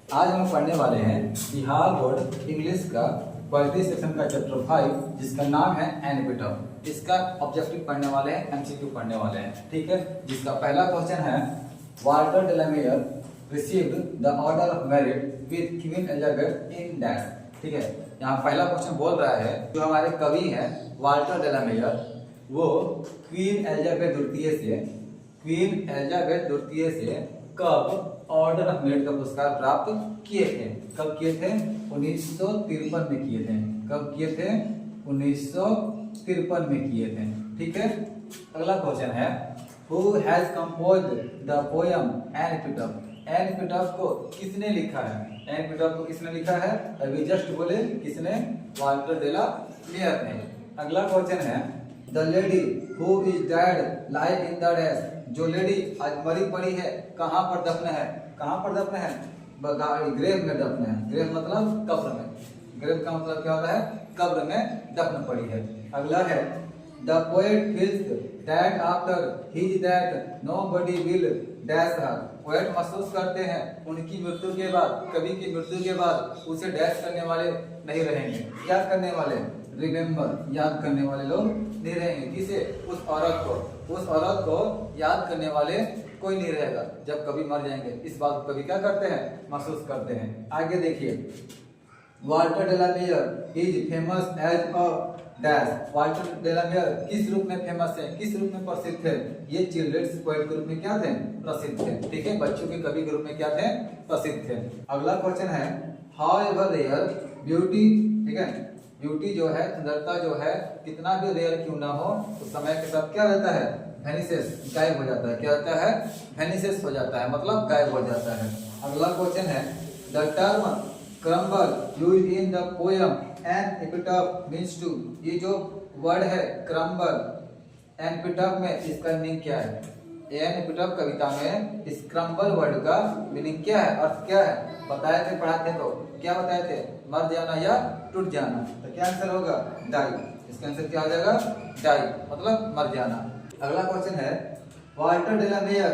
आज हम पढ़ने वाले हैं बिहार बोर्ड इंग्लिश का क्वालिटी सेक्शन का चैप्टर 5 जिसका नाम है एनपीटीईएल। इसका ऑब्जेक्टिव पढ़ने वाले हैं, एमसीक्यू पढ़ने वाले हैं। ठीक है, जिसका पहला क्वेश्चन है Walter de la Mare received the order of merit with Queen Elizabeth in dash. ठीक है, यहाँ पहला क्वेश्चन बोल रहा है जो हमारे कवि हैं वाल्टर डेलामेयर, वो क्वीन एलिजाबेथ द्वितीय से कब ऑर्डर ऑफ मेरिट का पुरस्कार प्राप्त किए थे। कब किए थे? 1953 में किए थे। कब किए थे? 1953 में किए थे। ठीक है, अगला क्वेश्चन है who has composed the poem NPTEL. NPTEL को किसने लिखा है? एनपीटीईएल को किसने लिखा है? अभी जस्ट बोले किसने? वाल्टर डेलामेयर ने। अगला क्वेश्चन है the lady who is dead lie in the dash. जो लेडी आज मरी पड़ी है कहाँ पर दफन है? कहाँ पर दफन है? ग्रेव में दफन है। ग्रेव मतलब कब्र में। ग्रेव का मतलब क्या होता है? कब्र में दफन पड़ी है। अगला है the poet feels that after his death nobody will dash her. Poet महसूस करते हैं उनकी मृत्यु के बाद, कवि की मृत्यु के बाद उसे डैश करने वाले नहीं रहेंगे। क्या करने वाले? रिमेम्बर, याद करने वाले लोग नहीं रहेंगे। किसे? उस औरत को। उस औरत को याद करने वाले कोई नहीं रहेगा जब कभी मर जाएंगे। इस बात को कभी क्या करते हैं? महसूस करते हैं। आगे देखिए Walter de la Mare is famous as a dash. Walter de la Mare किस रूप में फेमस है? किस रूप में प्रसिद्ध थे? ये चिल्ड्रंस पोएट के रूप में क्या थे? प्रसिद्ध थे। ठीक है, बच्चों के कवि के रूप में क्या थे? प्रसिद्ध थे। अगला क्वेश्चन है हाउएवर रेयर ब्यूटी। ठीक है, ब्यूटी जो है, सुंदरता जो है, कितना भी रेयर क्यों ना हो तो समय के साथ क्या रहता है? वेनिसेस, गायब हो जाता है। क्या होता है? वेनिसेस हो जाता है, मतलब गायब हो जाता है। अगला क्वेश्चन है the term crumble used in the poem An Epitaph means to. ये जो वर्ड है क्रम्बल एपिटाफ में, इसका मीनिंग क्या है? एन एपिटाफ कविता में इस क्रम्बल वर्ड का मीनिंग क्या है? अर्थ क्या है? बताए थे, पढ़ाते तो क्या बताए थे? मर जाना या टूट जाना। तो क्या आंसर होगा? डाई। इसका आंसर क्या हो जाएगा? डाई, मतलब मर जाना। अगला क्वेश्चन है Walter de la Mare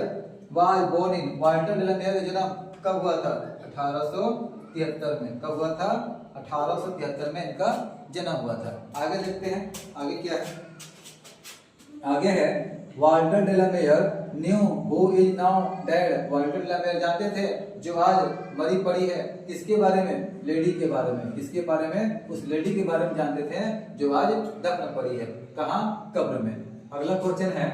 was born in. Walter de la Mare का जन्म कब हुआ था? 1873 में। कब हुआ था? 1873 में इनका जन्म हुआ था। आगे देखते हैं आगे क्या है। आगे है Walter de la Mare knew who is now dead. Walter de la Mare जानते थे जो आज मरी पड़ी है। किसके बारे में? लेडी के बारे में। किसके बारे में? उस लेडी के बारे में जानते थे जो आज दफन पड़ी है। कहाँ? कब्र में। अगला क्वेश्चन है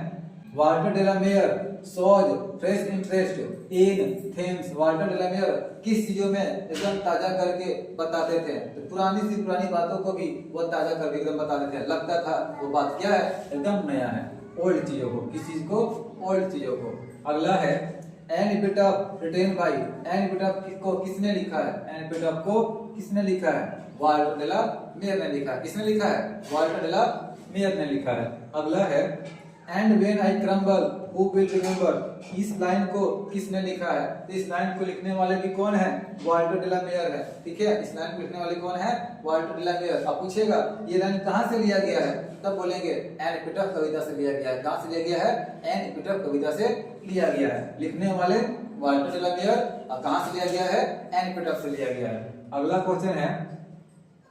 Walter de la Mare shows fresh interest in themes. Walter de la Mare किस चीजों में एकदम ताजा करके बताते थे? तो पुरानी सी पुरानी बातों को भी वो ताजा करके एकदम बताते थे। लगता था वो बात क्या है? एकदम नया है। ओल्ड चीजों को। किस चीज को? ओल्ड चीजों को। अगला है An Epitaph written by. An Epitaph को किसने लिखा है? एन एपिटाफ को किसने लिखा है? वाल्टर डेलामेयर ने लिखा है। किसने लिखा है? वाल्टर डेलामेयर ने लिखा है। अगला है and when I crumble who will remember. इस लाइन को किसने लिखा है? तो इस लाइन को लिखने वाले भी कौन है? वाल्टर डेलामेयर है। ठीक है, इस लाइन को लिखने वाले कौन है? वाल्टर डेलामेयर। अब पूछेगा ये लाइन कहाँ से लिया गया है? तब बोलेंगे एन एपिटाफ कविता से लिया गया है। कहाँ से लिया गया है? एन एपिटाफ कविता से लिया गया है। लिखने वाले वाल्टर डेलामेयर, और कहाँ से लिया गया है? एन एपिटाफ से लिया गया है। अगला क्वेश्चन है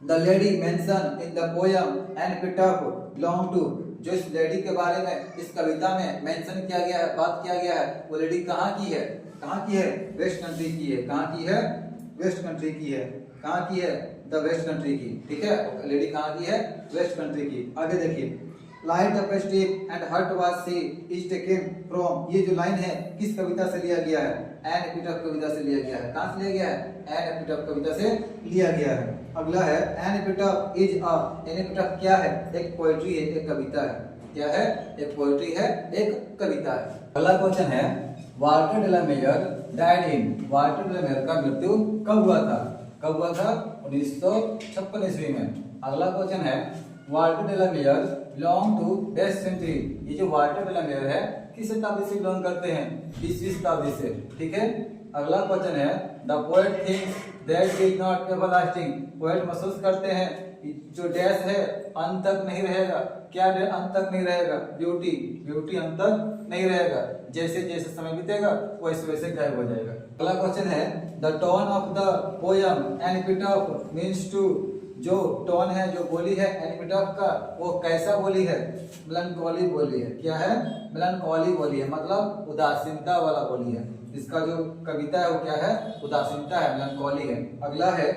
the lady mention in the poem An Epitaph belong to. जो इस लेडी के बारे में इस कविता में मेंशन किया गया है, बात किया गया है, वो लेडी कहाँ की है? कहाँ की है? वेस्ट कंट्री की है। कहाँ की है? वेस्ट कंट्री की है। कहाँ की है? द वेस्ट कंट्री की। ठीक है, लेडी कहाँ की है? वेस्ट कंट्री की। आगे देखिए light of step and heart was she is taken from. ये जो लाइन है किस कविता से लिया गया है? एन एपिटाफ कविता से लिया गया है। कहाँ से लिया गया है? एन एपिटाफ कविता से लिया गया है। अगला है An Epitaph is a. An Epitaph क्या है? एक पोएट्री है, एक कविता है। क्या है? एक पोएट्री है, एक कविता है। अगला क्वेश्चन है Walter डेलामेयर died in. Walter de la Mare का मृत्यु कब हुआ था? कब हुआ था? 1956 ईस्वी में। अगला क्वेश्चन है Walter de la Mare belong to dash century. ये जो वाल्टर डेलामेयर है किस शताब्दी से बिलोंग करते हैं? 20वीं शताब्दी से। ठीक है, अगला क्वेश्चन है the poet thinks that is not everlasting. Poet महसूस करते हैं जो डैश है अंत तक नहीं रहेगा। क्या अंत तक नहीं रहेगा? ब्यूटी। ब्यूटी अंत तक नहीं रहेगा। जैसे जैसे समय बीतेगा वैसे वैसे गायब हो जाएगा। अगला क्वेश्चन है the tone of the poem epitaph means to, जो टोन है, जो बोली है एपिटॉफ का, वो कैसा बोली है? मेलानकोली बोली है। क्या है? मेलानकोली बोली है, मतलब उदासीनता वाला बोली है। इसका जो कविता है वो क्या है? उदासीनता है, मेलानकोली है। अगला है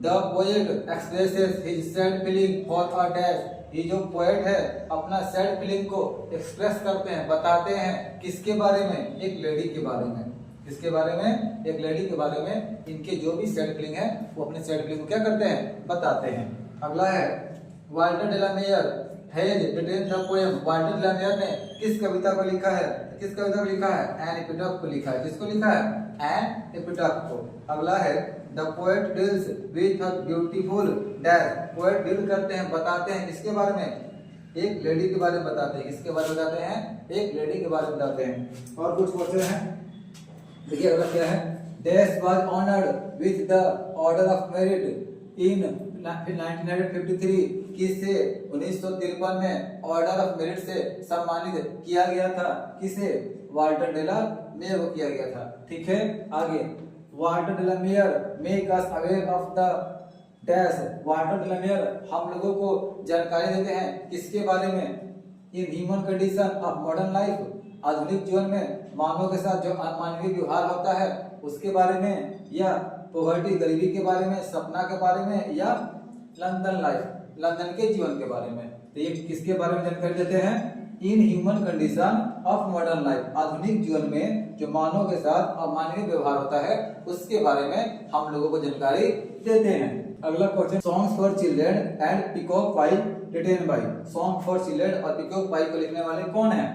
the poet expresses his sad feeling for a dash. ये जो पोएट है अपना सैड फीलिंग को एक्सप्रेस करते हैं, बताते हैं किसके बारे में? एक लेडी के बारे में। किसके बारे में? एक लेडी के बारे में। इनके जो भी सैड फीलिंग है वो अपने सैड फीलिंग को क्या करते हैं? बताते हैं। अगला है Walter de la Mare has written the poem. Walter de la Mare ने किस कविता को लिखा है? किस कविता को लिखा है? एन एपिटॉफ को लिखा है। किसको लिखा है? एन एपिटॉफ को। अगला है the poet deals with a beautiful dash. Poet deal करते हैं, बताते हैं किसके बारे में? एक लेडी के बारे में बताते हैं। किसके बारे में बताते हैं? एक लेडी के बारे में बताते हैं। और कुछ क्वेश्चन है, देखिए अगला क्या है? Dash was honoured with the order of merit in 1953। किसे 1953 में ऑर्डर ऑफ मेरिट से सम्मानित किया गया था? किसे? वाल्टर डेलामेयर को किया गया था। ठीक है, आगे Walter de la Mare make us aware of the dash. Walter de la Mare हम लोगों को जानकारी देते हैं किसके बारे में? In human condition of modern life. आधुनिक जीवन में मानव के साथ जो अमानवीय व्यवहार होता है उसके बारे में, या पॉवर्टी गरीबी के बारे में, सपना के बारे में, या लंदन लाइफ, लंदन के जीवन के बारे में। तो ये किसके बारे में जानकारी देते हैं? इन human condition of modern life. आधुनिक जीवन में जो मानव के साथ अमानवीय व्यवहार होता है उसके बारे में हम लोगों को जानकारी देते हैं। अगला question, Songs for Children and Peacock Pie written by. Song for Children और पीकॉक पाई को लिखने वाले कौन है?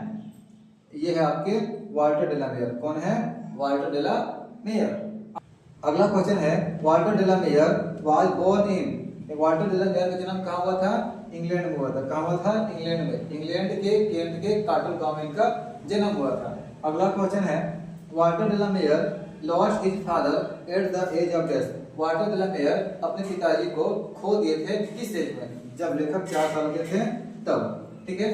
ये है आपके वाल्टर डेलामेयर। कौन है? Walter de la Mare. अगला क्वेश्चन है Walter de la Mare was born in. Walter de la Mare का जन्म कहाँ हुआ था? इंग्लैंड में हुआ था। कहाँ हुआ था? इंग्लैंड में। इंग्लैंड के केंट के कार्टल गांव में इनका जन्म हुआ था। अगला क्वेश्चन है Walter de la Mare lost his father at the age of death. Walter de la Mare अपने पिताजी को खो दिए थे किस एज में? जब लेखक 4 साल के थे तब। ठीक है।